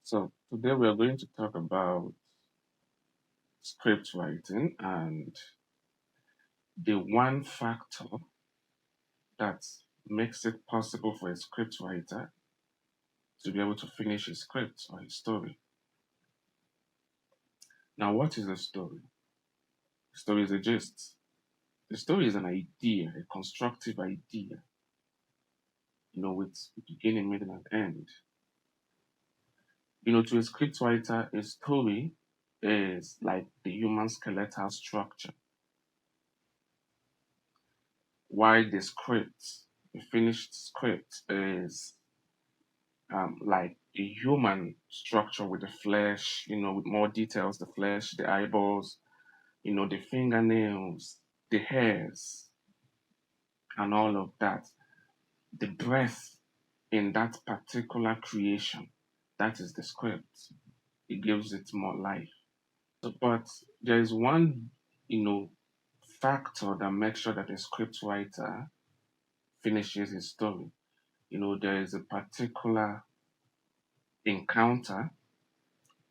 So today we are going to talk about script writing and the one factor that makes it possible for a script writer to be able to finish a script or a story. Now, what is a story? A story is a gist. A story is an idea, a constructive idea, with a beginning, middle, and end. To a script writer, a story is like the human skeletal structure, while the script, a finished script, is like a human structure with the flesh, with more details, the flesh, the eyeballs, the fingernails, the hairs, and all of that. The breath in that particular creation, that is the script. It gives it more life. But there is one, factor that makes sure that a script writer finishes his story. There is a particular encounter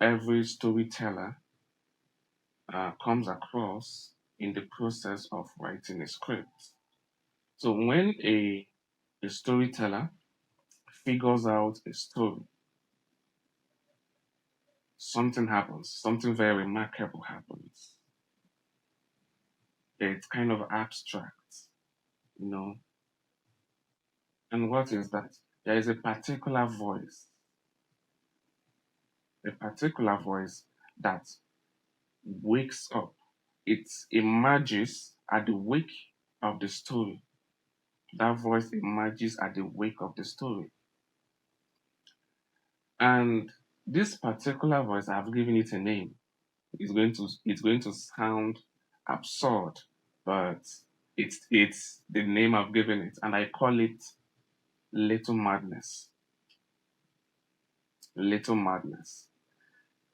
every storyteller comes across in the process of writing a script. So when a storyteller figures out a story, something happens, something very remarkable happens. It's kind of abstract, you know. And what is that? There is a particular voice that wakes up. It emerges at the wake of the story. That voice emerges at the wake of the story. And this particular voice, I've given it a name. It's going to sound absurd, but it's the name I've given it, and I call it little madness. Little madness.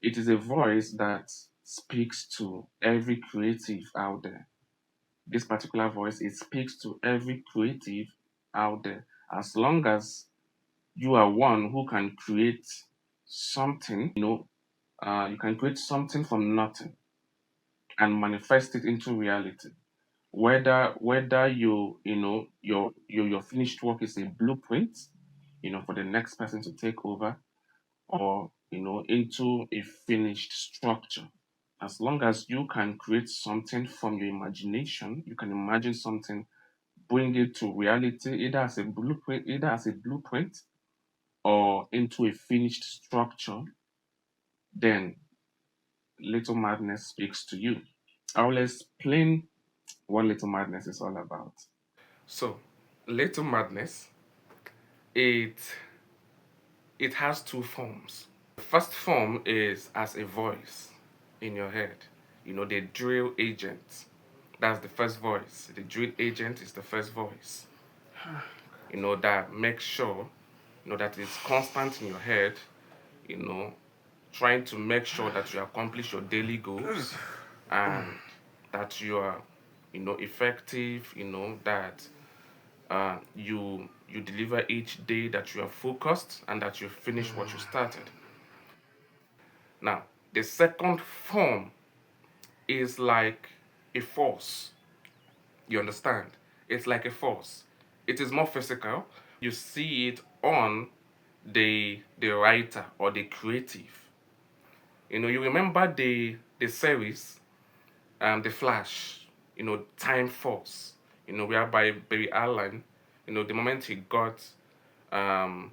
It is a voice that speaks to every creative out there. This particular voice, it speaks to every creative out there. As long as you are one who can create something, you can create something from nothing and manifest it into reality. Whether your finished work is a blueprint, for the next person to take over, or into a finished structure. As long as you can create something from your imagination, you can imagine something, bring it to reality, either as a blueprint or into a finished structure, then Little Madness speaks to you. I will explain what Little Madness is all about. So, Little Madness, it it has two forms. The first form is as a voice in your head. The drill agent. That's the first voice. The drill agent is the first voice. That makes sure, that it's constant in your head, you know, trying to make sure that you accomplish your daily goals and that you are, effective, that you deliver each day, that you are focused and that you finish what you started. Now, the second form is like a force. You understand? It's like a force. It is more physical. You see it on the writer or the creative. You remember the series, The Flash, Time Force, whereby Barry Allen, the moment he got um,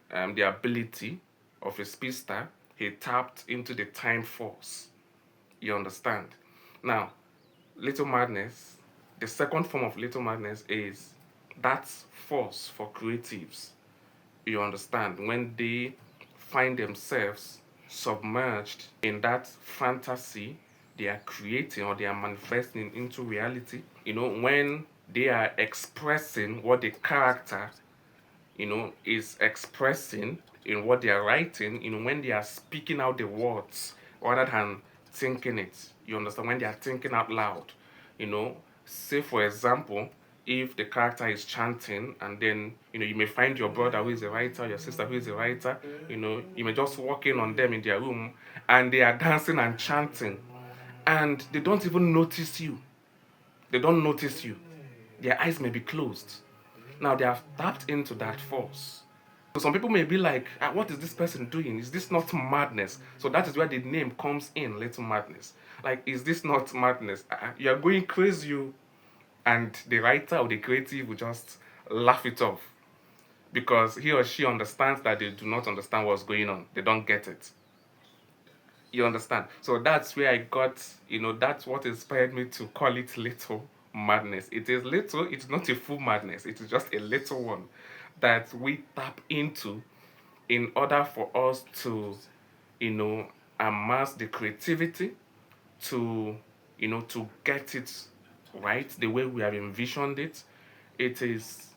the ability of a speedster, he tapped into the time force. You understand? Now, Little Madness, the second form of Little Madness is that force for creatives. You understand? When they find themselves submerged in that fantasy they are creating or they are manifesting into reality, when they are expressing what the character, is expressing in what they are writing, when they are speaking out the words rather than thinking it. You understand? When they are thinking out loud, say for example, if the character is chanting, and then you may find your brother who is a writer, your sister who is a writer, you may just walk in on them in their room, and they are dancing and chanting, and they don't even notice you. They don't notice you. Their eyes may be closed. Now they have tapped into that force. So some people may be like, what is this person doing? Is this not madness? So that is where the name comes in, Little Madness. Like, is this not madness? You are going crazy, and the writer or the creative will just laugh it off because he or she understands that they do not understand what's going on. They don't get it. You understand? So that's where I got, that's what inspired me to call it Little Madness. It is little, it's not a full madness, it is just a little one that we tap into in order for us to, you know, amass the creativity to, to get it right the way we have envisioned it. It is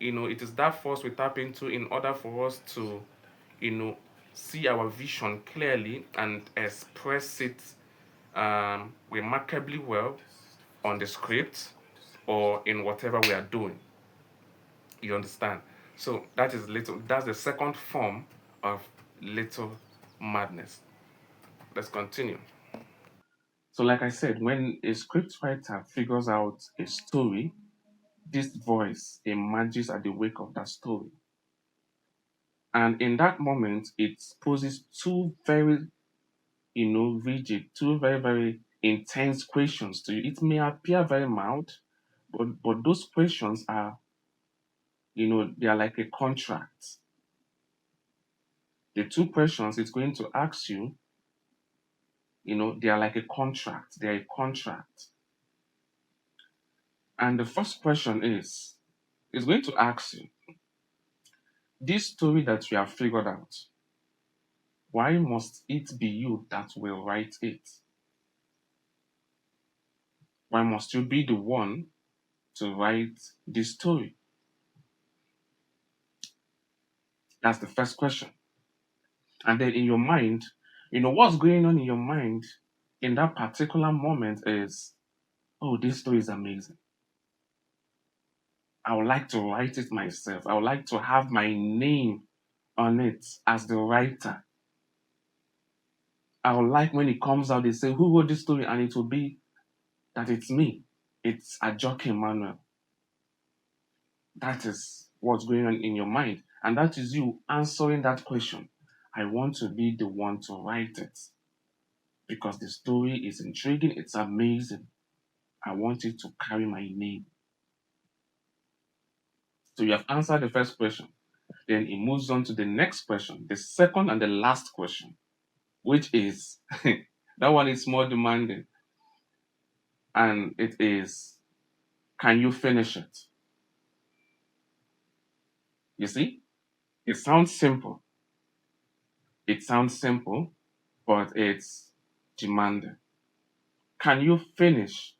it is that force we tap into in order for us to, you know, see our vision clearly and express it remarkably well on the script or in whatever we are doing. You understand? So that is little. That's the second form of little madness. Let's continue. So, like I said, when a scriptwriter figures out a story, this voice emerges at the wake of that story. And in that moment, it poses two very, rigid, two very, very intense questions to you. It may appear very mild, but those questions are, they are like a contract. The two questions it's going to ask you, they are like a contract. They're a contract. And the first question is going to ask you, this story that you have figured out, why must it be you that will write it? Why must you be the one to write this story? That's the first question. And then in your mind, what's going on in your mind in that particular moment is, oh, this story is amazing. I would like to write it myself. I would like to have my name on it as the writer. I would like when it comes out, they say, who wrote this story? And it will be that it's me. It's Ajoke Emmanuel. That is what's going on in your mind. And that is you answering that question. I want to be the one to write it because the story is intriguing, it's amazing. I want it to carry my name. So you have answered the first question. Then it moves on to the next question, the second and the last question, which is that one is more demanding. And it is, can you finish it? You see, it sounds simple. It sounds simple, but it's demanding. Can you finish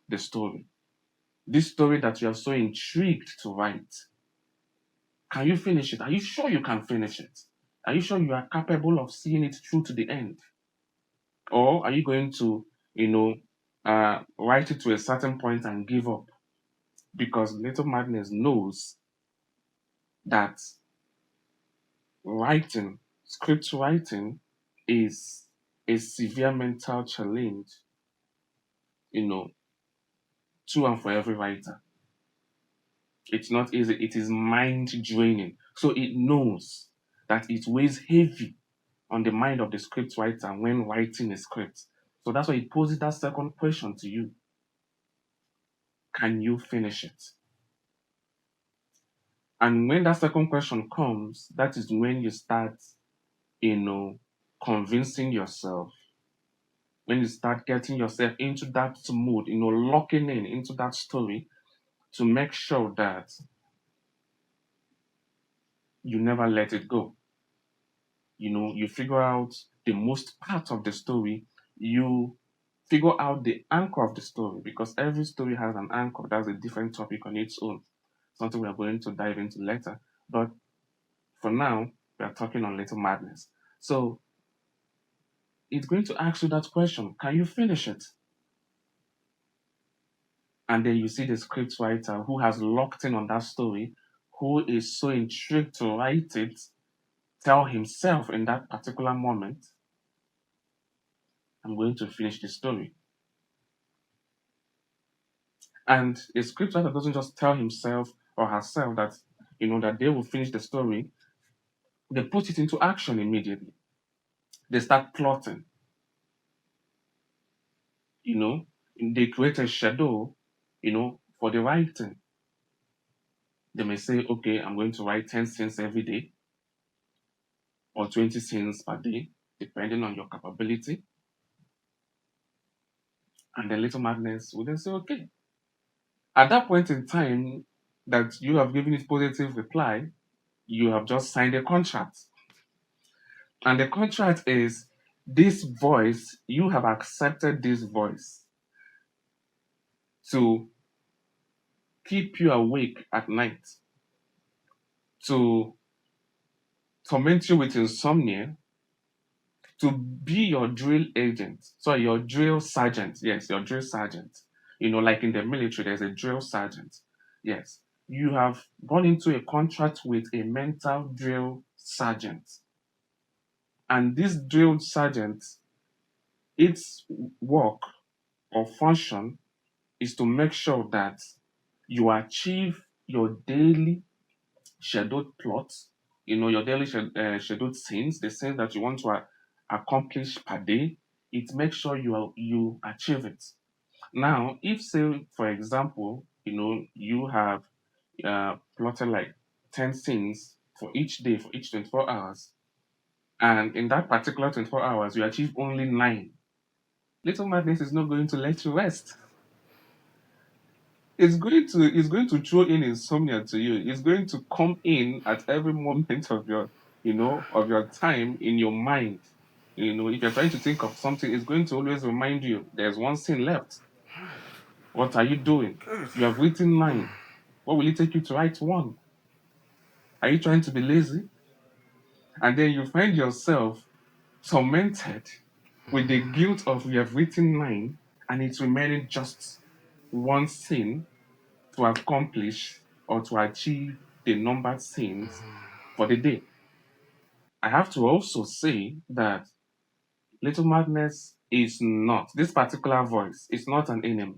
the story? This story that you are so intrigued to write. Can you finish it? Are you sure you can finish it? Are you sure you are capable of seeing it through to the end? Or are you going to, write it to a certain point and give up? Because Little Madness knows that writing, script writing, is a severe mental challenge, you know, to and for every writer. It's not easy, it is mind draining. So it knows that it weighs heavy on the mind of the script writer when writing a script. So that's why it poses that second question to you. Can you finish it? And when that second question comes, that is when you start, convincing yourself, when you start getting yourself into that mood, locking in into that story to make sure that you never let it go. You figure out the most part of the story, you figure out the anchor of the story because every story has an anchor. That's a different topic on its own, something we are going to dive into later. But for now, we are talking on Little Madness. So it's going to ask you that question. Can you finish it? And then you see the script writer who has locked in on that story, who is so intrigued to write it, tell himself in that particular moment, I'm going to finish the story. And a script writer doesn't just tell himself or herself that, that they will finish the story. They put it into action immediately. They start plotting, you know, they create a schedule, for the writing. They may say, okay, I'm going to write 10 scenes every day or 20 scenes per day, depending on your capability. And then Little Madness would then say, okay, at that point in time that you have given it positive reply, you have just signed a contract. And the contract is this voice, you have accepted this voice to keep you awake at night, to torment you with insomnia, to be your drill agent. Sorry, your drill sergeant. Yes, your drill sergeant. Like in the military, there's a drill sergeant. Yes. You have gone into a contract with a mental drill sergeant. And this drill sergeant, its work or function is to make sure that you achieve your daily scheduled plots, your daily scheduled scenes, the scenes that you want to accomplish per day. It makes sure you achieve it. Now, if say for example, you have plotted like 10 scenes for each day for each 24 hours, and in that particular 24 hours you achieve only 9, Little Madness is not going to let you rest. It's going to throw in insomnia to you. It's going to come in at every moment of your time in your mind. If you're trying to think of something, it's going to always remind you there's one scene left. What are you doing? You have written 9. What will it take you to write 1? Are you trying to be lazy? And then you find yourself tormented with the guilt of you have written 9 and it's remaining just one scene to accomplish or to achieve the numbered scenes for the day. I have to also say that Little Madness is not, this particular voice is not an enemy.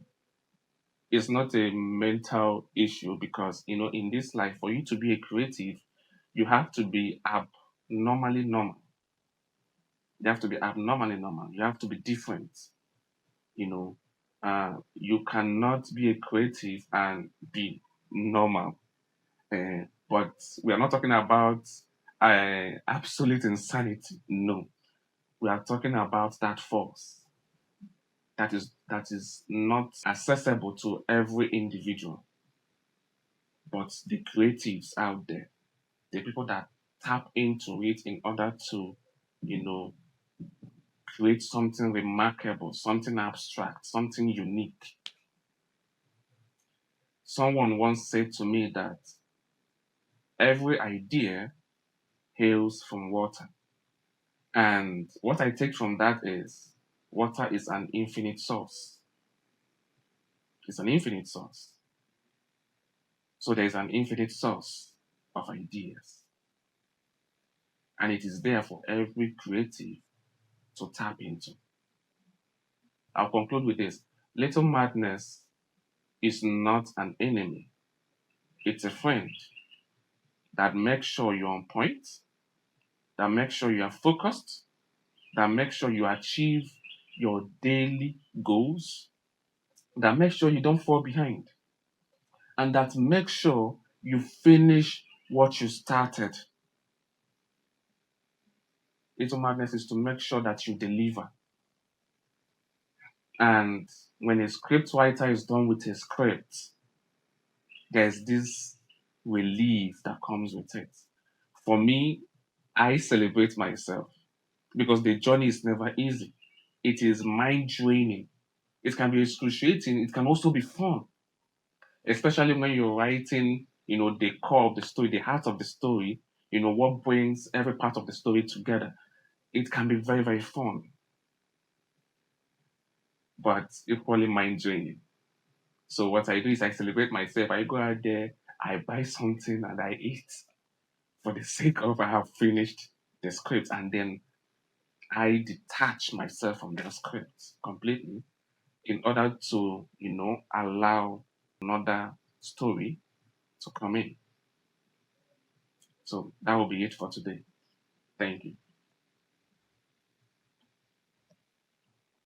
It's not a mental issue because, in this life, for you to be a creative, you have to be abnormally normal. You have to be abnormally normal. You have to be different. You know, you cannot be a creative and be normal. But we are not talking about absolute insanity. No, we are talking about that force that is not accessible to every individual, but the creatives out there, the people that tap into it in order to, you know, create something remarkable, something abstract, something unique. Someone once said to me that every idea hails from water. And what I take from that is water is an infinite source. It's an infinite source. So there's an infinite source of ideas. And it is there for every creative to tap into. I'll conclude with this. Little madness is not an enemy. It's a friend that makes sure you're on point, that makes sure you are focused, that makes sure you achieve your daily goals, that makes sure you don't fall behind, and that makes sure you finish what you started. Little madness is to make sure that you deliver. And when a script writer is done with a script, there's this relief that comes with it. For me, I celebrate myself because the journey is never easy. It is mind draining. It can be excruciating. It can also be fun, especially when you're writing, the core of the story, the heart of the story, what brings every part of the story together. It can be very, very fun, but equally mind draining. So what I do is I celebrate myself. I go out there, I buy something and I eat for the sake of I have finished the script, and then I detach myself from the script completely in order to, allow another story to come in. So that will be it for today. Thank you.